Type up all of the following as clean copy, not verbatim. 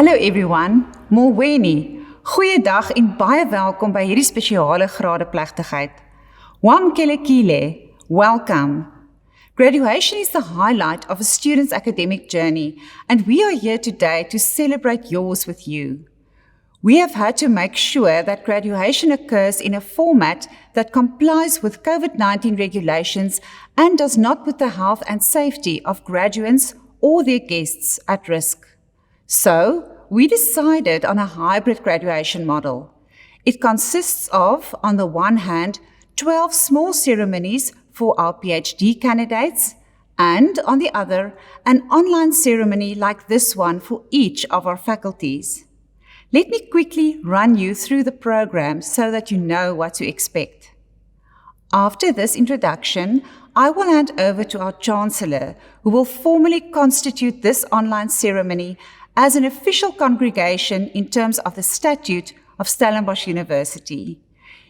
Hallo everyone, Molweni. Goeiedag en baie welkom by hierdie spesiale gradeplegtigheid. Wamkelekile, welcome. Graduation is the highlight of a student's academic journey, and we are here today to celebrate yours with you. We have had to make sure that graduation occurs in a format that complies with COVID-19 regulations and does not put the health and safety of graduates or their guests at risk. So, we decided on a hybrid graduation model. It consists of, on the one hand, 12 small ceremonies for our PhD candidates, and on the other, an online ceremony like this one for each of our faculties. Let me quickly run you through the program so that you know what to expect. After this introduction, I will hand over to our Chancellor, who will formally constitute this online ceremony as an official congregation in terms of the Statute of Stellenbosch University.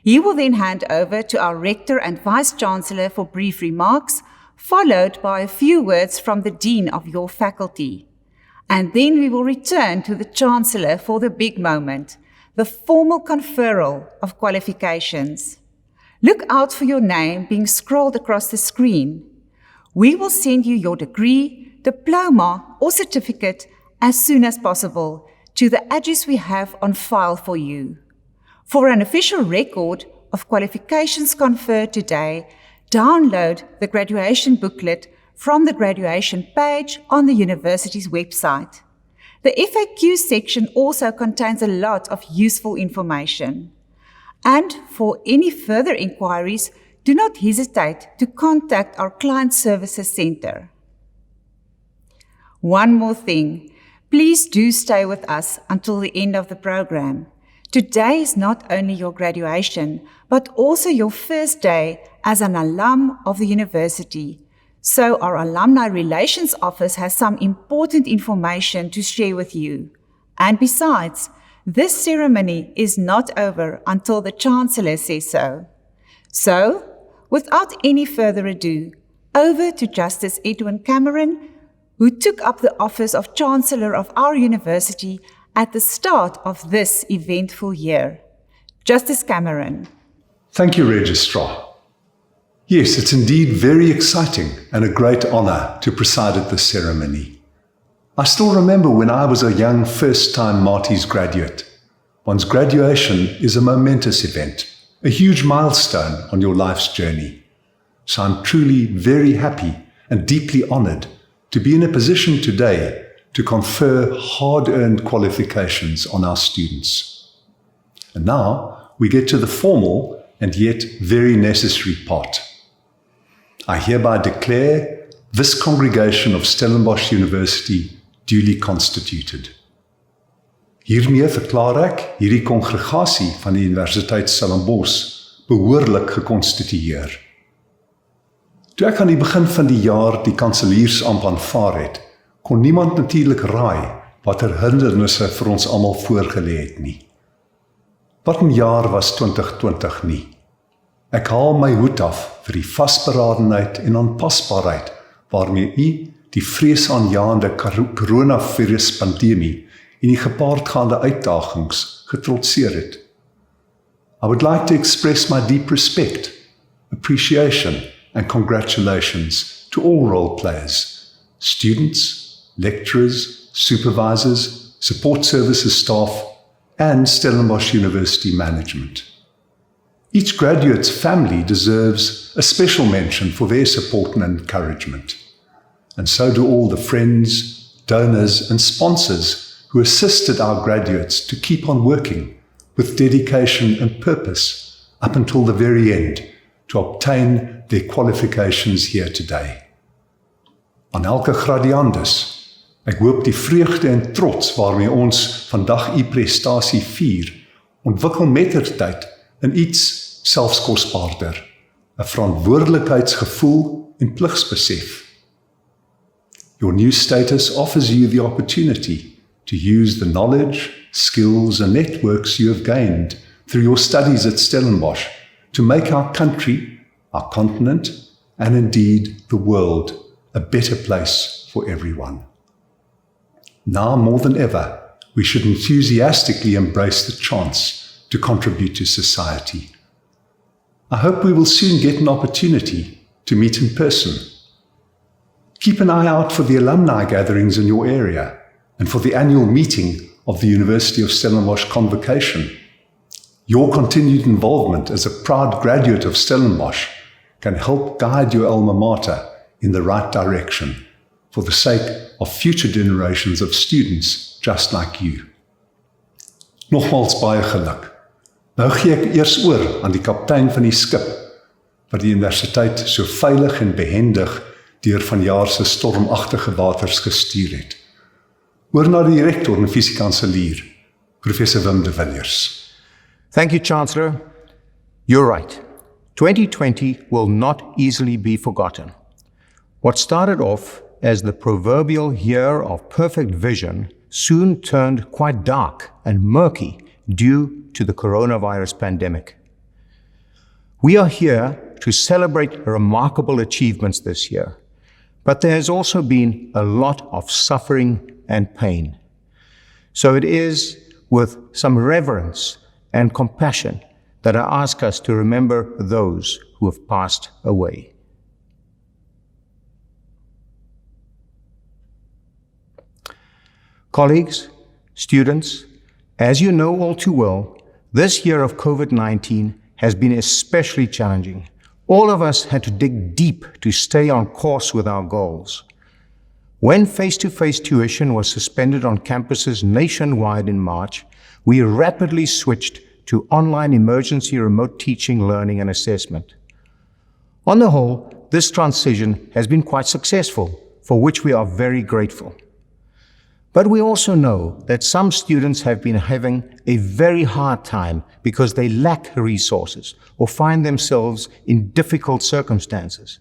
He will then hand over to our Rector and Vice-Chancellor for brief remarks, followed by a few words from the Dean of your faculty. And then we will return to the Chancellor for the big moment, the formal conferral of qualifications. Look out for your name being scrolled across the screen. We will send you your degree, diploma, or certificate as soon as possible to the address we have on file for you. For an official record of qualifications conferred today, download the graduation booklet from the graduation page on the university's website. The FAQ section also contains a lot of useful information. And for any further inquiries, do not hesitate to contact our Client Services Center. One more thing. Please do stay with us until the end of the program. Today is not only your graduation, but also your first day as an alum of the university. So our Alumni Relations Office has some important information to share with you. And besides, this ceremony is not over until the Chancellor says so. So, without any further ado, over to Justice Edwin Cameron, who took up the office of Chancellor of our university at the start of this eventful year. Justice Cameron. Thank you, Registrar. Yes, it's indeed very exciting and a great honor to preside at this ceremony. I still remember when I was a young first-time Marty's graduate. One's graduation is a momentous event, a huge milestone on your life's journey. So I'm truly very happy and deeply honored to be in a position today to confer hard-earned qualifications on our students. And now we get to the formal and yet very necessary part. I hereby declare this congregation of Stellenbosch University duly constituted. Hiermee verklaar ek hierdie kongregasie van die Universiteit Stellenbosch behoorlik gekonstitueer. Toe ek aan die begin van die jaar die kanseliersamp aanvaar het, kon niemand natuurlik raai watter hindernisse vir ons almal voorgelê het nie. Wat 'n jaar was 2020 nie. Ek haal my hoed af vir die vasberadenheid en aanpasbaarheid waarmee u die vreesaanjaende coronaviruspandemie en die gepaardgaande uitdagings getrotseer het. I would like to express my deep respect, appreciation, and congratulations to all role players, students, lecturers, supervisors, support services staff, and Stellenbosch University management. Each graduate's family deserves a special mention for their support and encouragement. And so do all the friends, donors, and sponsors who assisted our graduates to keep on working with dedication and purpose up until the very end to obtain their qualifications here today. Aan elke gradiandus, ek hoop die vreugde en trots waarmee ons vandag u prestasie vier, ontwikkel mettertyd in iets selfs kosbaarder, 'n verantwoordelikheidsgevoel en pligsbesef. Your new status offers you the opportunity to use the knowledge, skills, and networks you have gained through your studies at Stellenbosch to make our country, our continent, and indeed the world a better place for everyone. Now more than ever, we should enthusiastically embrace the chance to contribute to society. I hope we will soon get an opportunity to meet in person. Keep an eye out for the alumni gatherings in your area and for the annual meeting of the University of Stellenbosch Convocation. Your continued involvement as a proud graduate of Stellenbosch can help guide your alma mater in the right direction for the sake of future generations of students just like you. Nogmaals baie geluk. Nou gee ek eers oor aan die kaptein van die skip wat die universiteit so veilig en behendig deur vanjaar se stormagtige waters gestuur het. Oor na die Rector en Vice-Chancellor, Professor Wim de Villiers. Thank you, Chancellor. You're right. 2020 will not easily be forgotten. What started off as the proverbial year of perfect vision soon turned quite dark and murky due to the coronavirus pandemic. We are here to celebrate remarkable achievements this year, but there has also been a lot of suffering and pain. So it is with some reverence and compassion that I ask us to remember those who have passed away. Colleagues, students, as you know all too well, this year of COVID-19 has been especially challenging. All of us had to dig deep to stay on course with our goals. When face-to-face tuition was suspended on campuses nationwide in March, we rapidly switched to online emergency remote teaching, learning, and assessment. On the whole, this transition has been quite successful, for which we are very grateful. But we also know that some students have been having a very hard time because they lack resources or find themselves in difficult circumstances.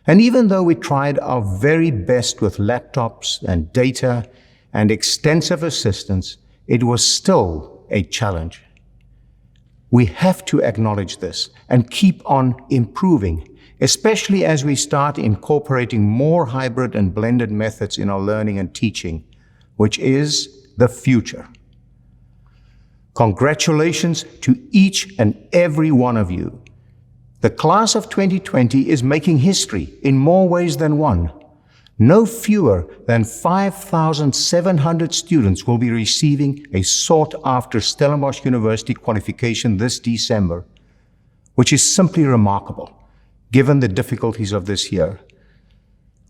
And even though we tried our very best with laptops and data and extensive assistance, it was still a challenge. We have to acknowledge this and keep on improving, especially as we start incorporating more hybrid and blended methods in our learning and teaching, which is the future. Congratulations to each and every one of you. The class of 2020 is making history in more ways than one. No fewer than 5,700 students will be receiving a sought-after Stellenbosch University qualification this December, which is simply remarkable, given the difficulties of this year.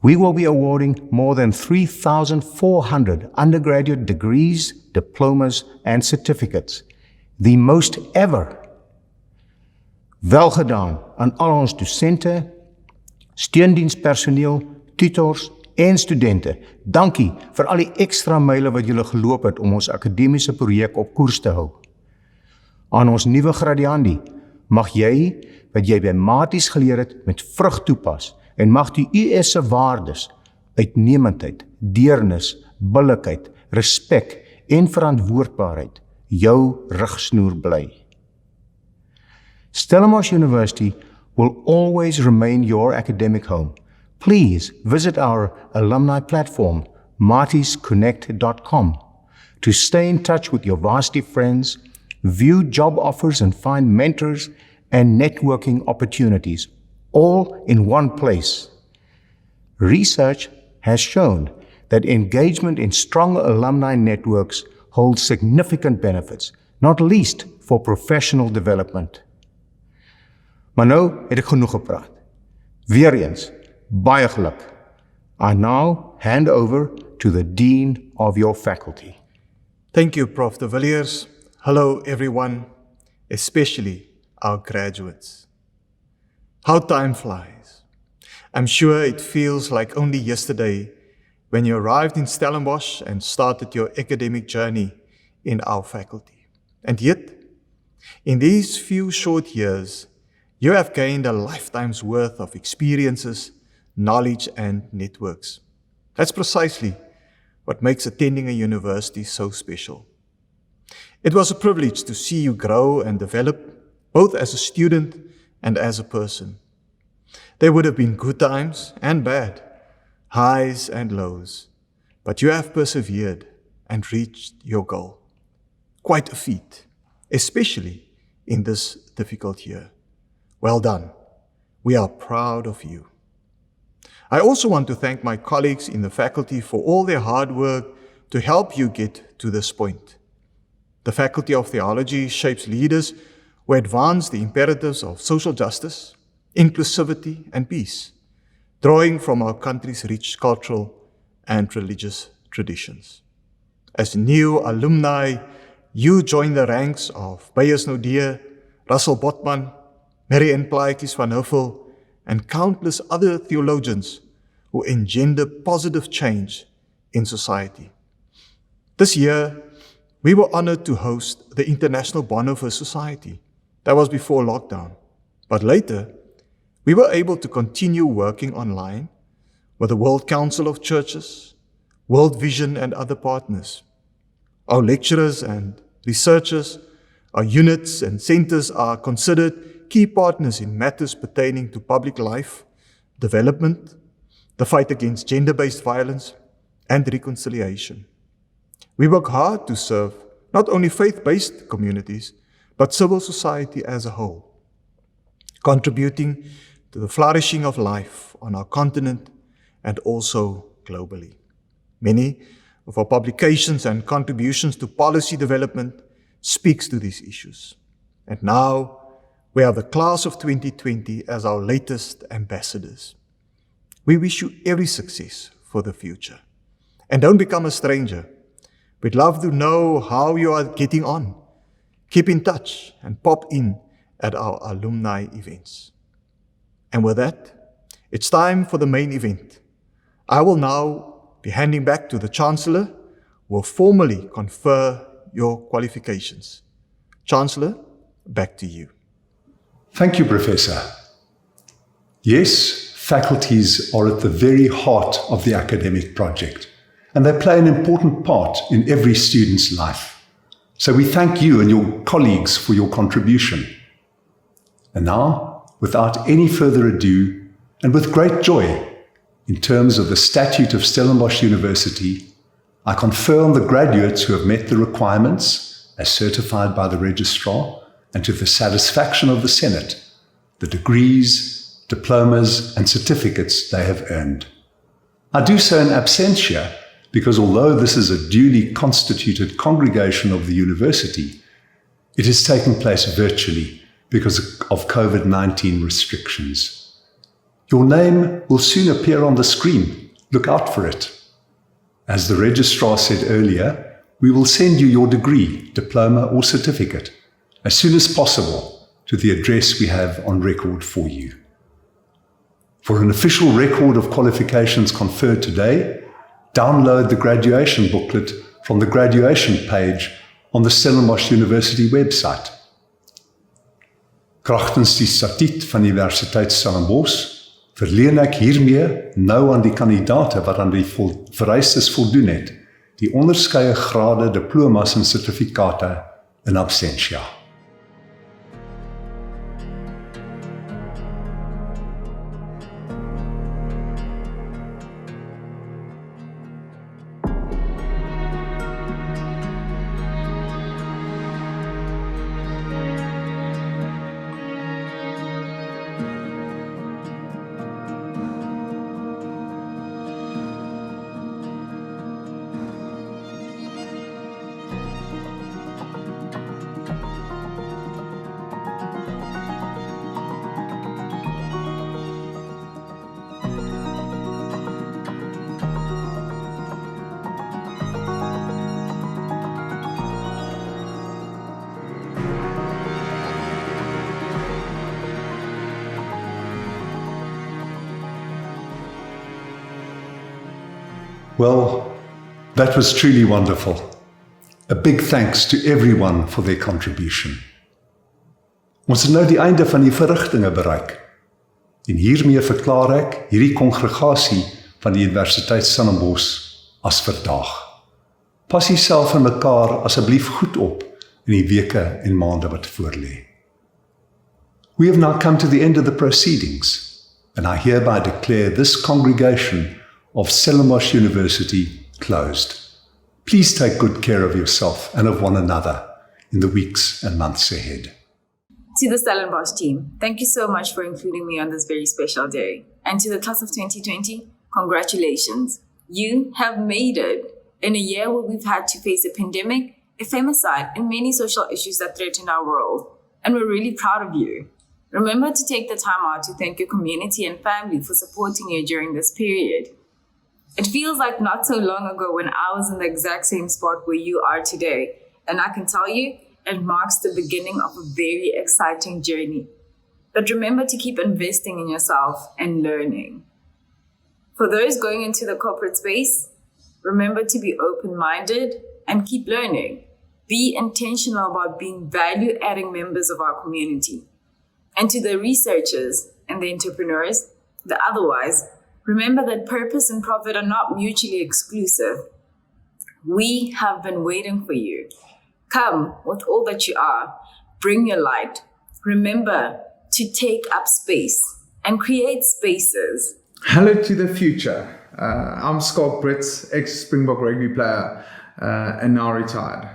We will be awarding more than 3,400 undergraduate degrees, diplomas, and certificates, the most ever. Wel gedaan aan al ons dosente, steundienspersoneel, tutors en studente. Dankie vir al die ekstra myle wat julle geloop het om ons akademiese projek op koers te hou. Aan ons nuwe gradiandi, mag jy wat jy by maties geleer het met vrug toepas en mag die US se waardes, uitnemendheid, deernis, billikheid, respek en verantwoordbaarheid jou rigsnoer bly. Stellenbosch University will always remain your academic home. Please visit our alumni platform, martiesconnect.com, to stay in touch with your varsity friends, view job offers and find mentors and networking opportunities, all in one place. Research has shown that engagement in strong alumni networks holds significant benefits, not least for professional development. Maar nou het ek genoeg gepraat. Weereens, baie geluk. I now hand over to the Dean of your faculty. Thank you, Prof. de Villiers. Hello, everyone, especially our graduates. How time flies. I'm sure it feels like only yesterday when you arrived in Stellenbosch and started your academic journey in our faculty. And yet, in these few short years, you have gained a lifetime's worth of experiences, knowledge, and networks. That's precisely what makes attending a university so special. It was a privilege to see you grow and develop, both as a student and as a person. There would have been good times and bad, highs and lows, but you have persevered, and reached your goal. Quite a feat, especially in this difficult year. Well done. We are proud of you. I also want to thank my colleagues in the faculty for all their hard work to help you get to this point. The Faculty of Theology shapes leaders who advance the imperatives of social justice, inclusivity, and peace, drawing from our country's rich cultural and religious traditions. As new alumni, you join the ranks of Beyers Naudé, Russell Botman, Mary-Ann Plaatjes van Huffel, and countless other theologians who engender positive change in society. This year, we were honored to host the International Bonhoeffer Society. That was before lockdown. But later, we were able to continue working online with the World Council of Churches, World Vision, and other partners. Our lecturers and researchers, our units and centers are considered key partners in matters pertaining to public life, development, the fight against gender-based violence, and reconciliation. We work hard to serve not only faith-based communities, but civil society as a whole, contributing to the flourishing of life on our continent and also globally. Many of our publications and contributions to policy development speaks to these issues. And now we have the class of 2020 as our latest ambassadors. We wish you every success for the future. And don't become a stranger. We'd love to know how you are getting on. Keep in touch and pop in at our alumni events. And with that, it's time for the main event. I will now be handing back to the Chancellor, who will formally confer your qualifications. Chancellor, back to you. Thank you, Professor. Yes, faculties are at the very heart of the academic project, and they play an important part in every student's life. So we thank you and your colleagues for your contribution. And now, without any further ado, and with great joy, in terms of the Statute of Stellenbosch University, I confer on the graduates who have met the requirements, as certified by the Registrar, and to the satisfaction of the Senate, the degrees, diplomas, and certificates they have earned. I do so in absentia because although this is a duly constituted congregation of the university, it is taking place virtually because of COVID-19 restrictions. Your name will soon appear on the screen. Look out for it. As the Registrar said earlier, we will send you your degree, diploma, or certificate as soon as possible to the address we have on record for you. For an official record of qualifications conferred today, download the graduation booklet from the graduation page on the Stellenbosch University website. Kragtens die Statute van die Universiteit Stellenbosch verleen ek hiermee nou aan die kandidate wat aan die vereistes voldoen het, die onderskeie grade, diplomas en sertifikate in absentia. Well, that was truly wonderful. A big thanks to everyone for their contribution. Ons het nou die einde van die verrigtinge bereik. En hiermee verklaar ek hierdie kongregasie van die Universiteit Stellenbosch as verdaag. Pas jouself en mekaar asseblief goed op in die weke en maande wat voorlê. We have now come to the end of the proceedings, and I hereby declare this congregation of Stellenbosch University closed. Please take good care of yourself and of one another in the weeks and months ahead. To the Stellenbosch team, thank you so much for including me on this very special day. And to the class of 2020, congratulations. You have made it in a year where we've had to face a pandemic, a femicide, and many social issues that threaten our world. And we're really proud of you. Remember to take the time out to thank your community and family for supporting you during this period. It feels like not so long ago when I was in the exact same spot where you are today. And I can tell you, it marks the beginning of a very exciting journey. But remember to keep investing in yourself and learning. For those going into the corporate space, remember to be open-minded and keep learning. Be intentional about being value-adding members of our community. And to the researchers and the entrepreneurs, the otherwise, remember that purpose and profit are not mutually exclusive. We have been waiting for you. Come with all that you are. Bring your light. Remember to take up space and create spaces. Hello to the future. I'm Scott Brits, ex-Springbok rugby player and now retired.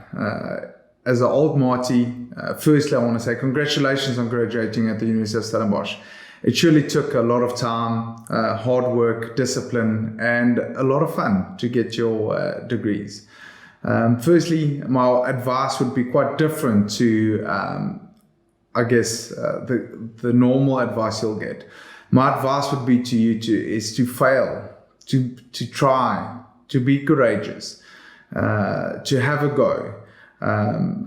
As an old Marty, firstly I want to say congratulations on graduating at the University of Stellenbosch. It surely took a lot of time, hard work, discipline, and a lot of fun to get your degrees. Firstly, my advice would be quite different to, the normal advice you'll get. My advice would be to you is to fail, to try, to be courageous, to have a go.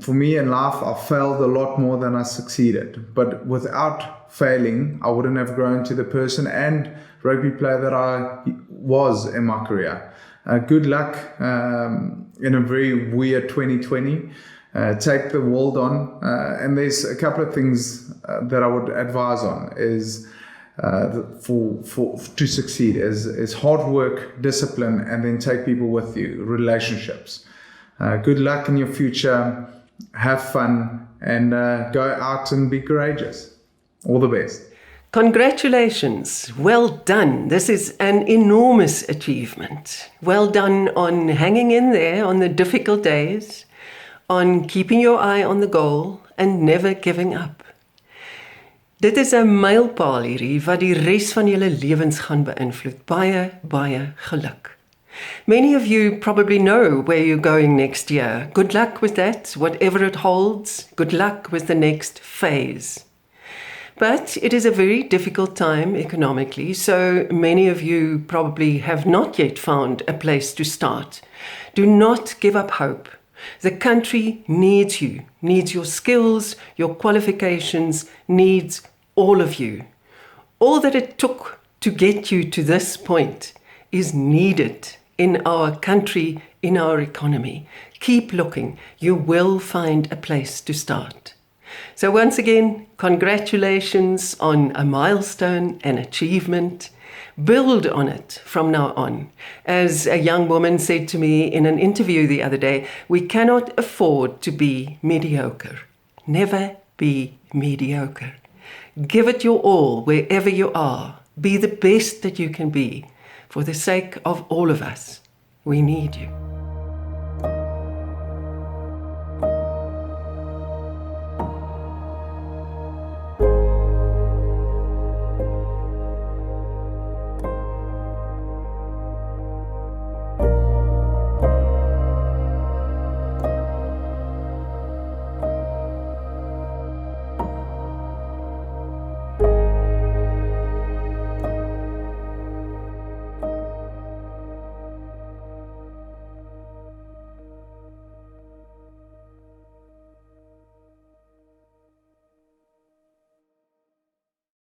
For me in life, I failed a lot more than I succeeded. But without failing, I wouldn't have grown to the person and rugby player that I was in my career. Good luck in a very weird 2020. Take the world on. And there's a couple of things that I would advise on is to succeed is hard work, discipline, and then take people with you, relationships. Good luck in your future, have fun, and go out and be courageous. All the best. Congratulations. Well done. This is an enormous achievement. Well done on hanging in there on the difficult days, on keeping your eye on the goal and never giving up. Dit is 'n mylpaal hierdie wat die res van julle lewens gaan beïnvloed. Baie geluk. Many of you probably know where you're going next year. Good luck with that, whatever it holds. Good luck with the next phase. But it is a very difficult time economically, so many of you probably have not yet found a place to start. Do not give up hope. The country needs you, needs your skills, your qualifications, needs all of you. All that it took to get you to this point is needed in our country, in our economy. Keep looking. You will find a place to start. So once again, congratulations on a milestone, an achievement. Build on it from now on. As a young woman said to me in an interview the other day, we cannot afford to be mediocre. Never be mediocre. Give it your all wherever you are. Be the best that you can be. For the sake of all of us, we need you.